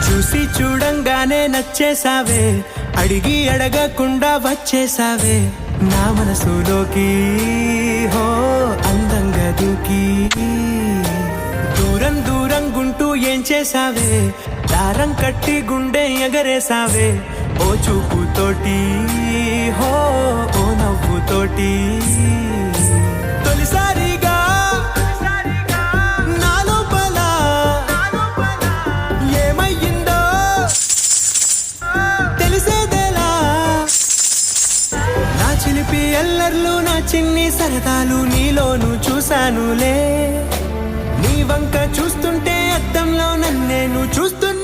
చూసి చూడంగానే నచ్చేసావే, అడిగి అడగకుండా వచ్చేసావే నా మనసులోకి, హో అందంగా దూకి. దూరం దూరం గుంటూ ఏం చేసావే, దారం కట్టి గుండె ఎగరేసావే ఓ చూపుతోటి, హో ఓ నవ్వుతోటి. తొలిసారిగా నా లోపల ఏమయ్యిందో తెలిసేదేలా. నా చిలిపి ఎల్లర్లు, నా చిన్ని సరదాలు నీలోను చూశానులే. నీ వంక చూస్తుంటే అద్దంలో నన్నేను చూస్తున్నా.